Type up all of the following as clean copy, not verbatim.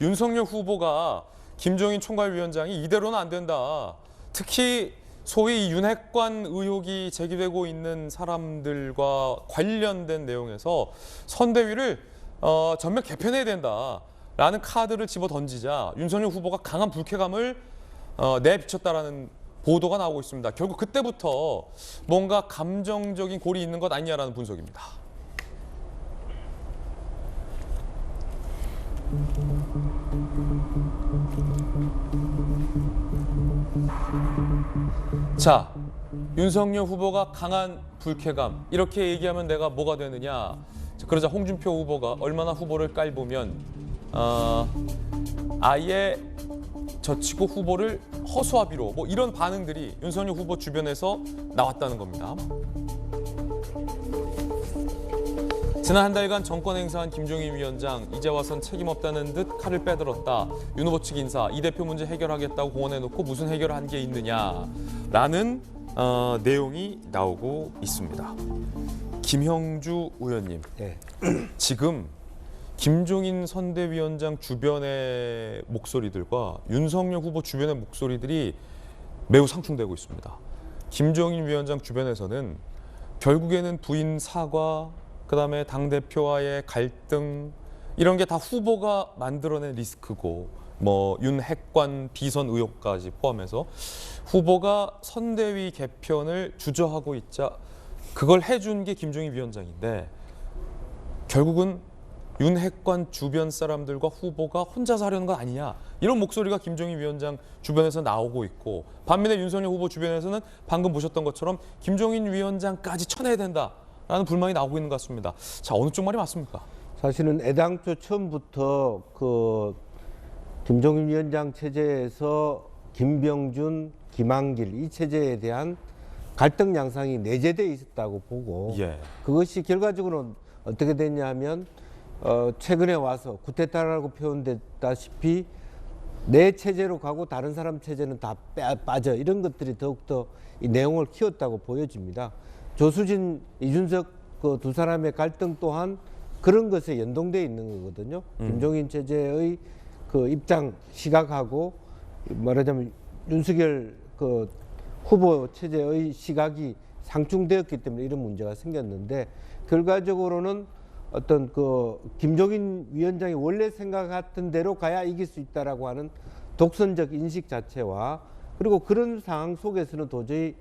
윤석열 후보가 김종인 총괄위원장이 이대로는 안 된다. 특히 소위 윤핵관 의혹이 제기되고 있는 사람들과 관련된 내용에서 선대위를 전면 개편해야 된다라는 카드를 집어 던지자 윤석열 후보가 강한 불쾌감을 내비쳤다라는 보도가 나오고 있습니다. 결국 그때부터 뭔가 감정적인 골이 있는 것 아니냐라는 분석입니다. 자, 윤석열 후보가 강한 불쾌감 이렇게 얘기하면 내가 뭐가 되느냐. 그러자 홍준표 후보가 얼마나 후보를 깔보면 아예 젖히고 후보를 허수아비로 뭐 이런 반응들이 윤석열 후보 주변에서 나왔다는 겁니다. 지난 한 달간 정권 행사한 김종인 위원장 이제 와선 책임 없다는 듯 칼을 빼들었다. 윤 후보 측 인사 이 대표 문제 해결하겠다고 공언해놓고 무슨 해결을 한 게 있느냐라는 내용이 나오고 있습니다. 김형주 의원님, 네. 지금 김종인 선대위원장 주변의 목소리들과 윤석열 후보 주변의 목소리들이 매우 상충되고 있습니다. 김종인 위원장 주변에서는 결국에는 부인 사과, 그다음에 당대표와의 갈등 이런 게 다 후보가 만들어낸 리스크고 뭐 윤핵관 비선 의혹까지 포함해서 후보가 선대위 개편을 주저하고 있자 그걸 해준 게 김종인 위원장인데 결국은 윤핵관 주변 사람들과 후보가 혼자서 하려는 건 아니냐 이런 목소리가 김종인 위원장 주변에서 나오고 있고 반면에 윤석열 후보 주변에서는 방금 보셨던 것처럼 김종인 위원장까지 쳐내야 된다라는 불만이 나오고 있는 것 같습니다. 자, 어느 쪽 말이 맞습니까? 사실은 애당초 처음부터 그 김종인 위원장 체제에서 김병준, 김한길 이 체제에 대한 갈등 양상이 내재되어 있었다고 보고 그것이 결과적으로는 어떻게 됐냐면 최근에 와서 구테타라고 표현됐다시피 내 체제로 가고 다른 사람 체제는 다 빠져 이런 것들이 더욱더 이 내용을 키웠다고 보여집니다. 조수진, 이준석 그 두 사람의 갈등 또한 그런 것에 연동되어 있는 거거든요. 김종인 체제의 그 입장 시각하고 말하자면 윤석열 그 후보 체제의 시각이 상충되었기 때문에 이런 문제가 생겼는데 결과적으로는 어떤 그 김종인 위원장이 원래 생각했던 대로 가야 이길 수 있다라고 하는 독선적 인식 자체와 그리고 그런 상황 속에서는 도저히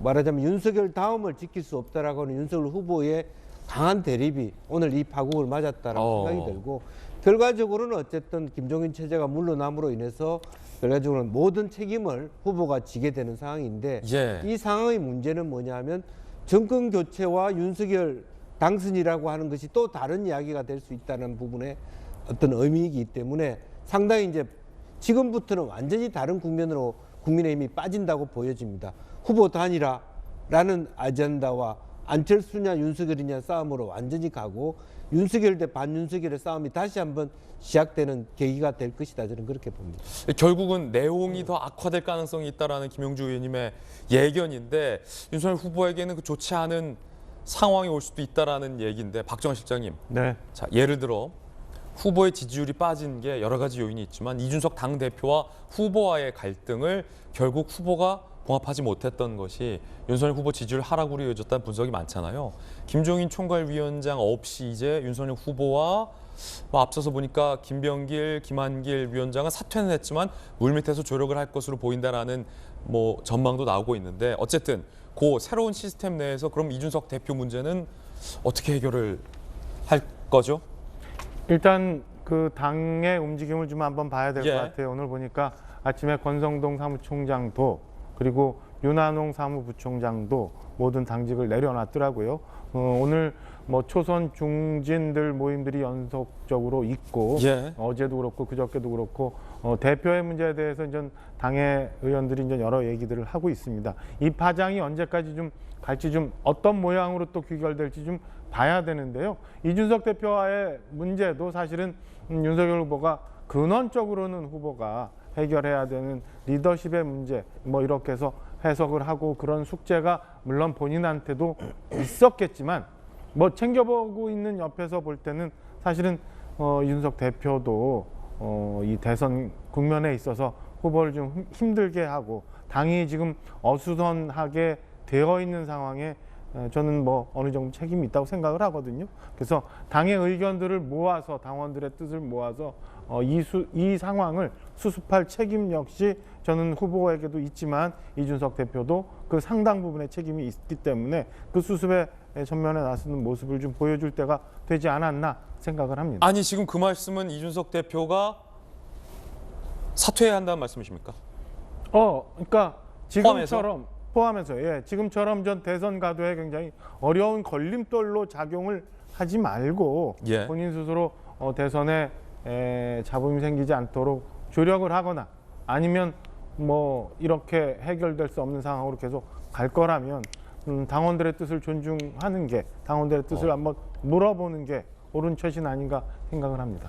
말하자면 윤석열 다음을 지킬 수 없다라고 하는 윤석열 후보의 강한 대립이 오늘 이 파국을 맞았다라고 생각이 들고 결과적으로는 어쨌든 김종인 체제가 물러남으로 인해서 결과적으로는 모든 책임을 후보가 지게 되는 상황인데 이 상황의 문제는 뭐냐면 정권 교체와 윤석열 당선이라고 하는 것이 또 다른 이야기가 될 수 있다는 부분에 어떤 의미이기 때문에 상당히 이제 지금부터는 완전히 다른 국면으로 국민의힘이 빠진다고 보여집니다. 후보 단일화라는 아젠다와 안철수냐 윤석열이냐 싸움으로 완전히 가고 윤석열 대 반윤석열의 싸움이 다시 한번 시작되는 계기가 될 것이다. 저는 그렇게 봅니다. 결국은 내용이 더 악화될 가능성이 있다라는 김영주 의원님의 예견인데 윤석열 후보에게는 그 좋지 않은 상황이 올 수도 있다라는 얘기인데 박정환 실장님. 네. 자, 예를 들어 후보의 지지율이 빠진 게 여러 가지 요인이 있지만 이준석 당대표와 후보와의 갈등을 결국 후보가 봉합하지 못했던 것이 윤석열 후보 지지율 하락으로 이어졌다는 분석이 많잖아요. 김종인 총괄위원장 없이 이제 윤석열 후보와 앞서서 보니까 김병길, 김한길 위원장은 사퇴는 했지만 물밑에서 조력을 할 것으로 보인다라는 뭐 전망도 나오고 있는데 어쨌든 그 새로운 시스템 내에서 그럼 이준석 대표 문제는 어떻게 해결을 할 거죠? 일단 그 당의 움직임을 좀 한번 봐야 될 것 같아요. 오늘 보니까 아침에 권성동 사무총장도 그리고 윤한홍 사무부총장도 모든 당직을 내려놨더라고요. 오늘 뭐 초선 중진들 모임들이 연속적으로 있고 어제도 그렇고 그저께도 그렇고 대표의 문제에 대해서 이제 당의 의원들이 이제 여러 얘기들을 하고 있습니다. 이 파장이 언제까지 좀 갈지 좀 어떤 모양으로 또 귀결될지 좀 봐야 되는데요. 이준석 대표와의 문제도 사실은 윤석열 후보가 근원적으로는 후보가 해결해야 되는 리더십의 문제 뭐 이렇게 해서 해석을 하고 그런 숙제가 물론 본인한테도 있었겠지만 뭐 챙겨보고 있는 옆에서 볼 때는 사실은 윤석 대표도 이 대선 국면에 있어서 후보를 좀 힘들게 하고 당이 지금 어수선하게 되어 있는 상황에 저는 뭐 어느 정도 책임이 있다고 생각을 하거든요. 그래서 당의 의견들을 모아서 당원들의 뜻을 모아서 이 상황을 수습할 책임 역시 저는 후보에게도 있지만 이준석 대표도 그 상당 부분의 책임이 있기 때문에 그 수습에 전면에 나서는 모습을 좀 보여줄 때가 되지 않았나 생각을 합니다. 아니 지금 그 말씀은 이준석 대표가 사퇴해야 한다는 말씀이십니까? 그러니까 지금처럼 포함해서 예, 지금처럼 전 대선 가도에 굉장히 어려운 걸림돌로 작용을 하지 말고 예. 본인 스스로 대선에 잡음이 생기지 않도록 조력을 하거나 아니면 뭐 이렇게 해결될 수 없는 상황으로 계속 갈 거라면 당원들의 뜻을 존중하는 게 당원들의 뜻을 한번 물어보는 게 옳은 처신 아닌가 생각을 합니다.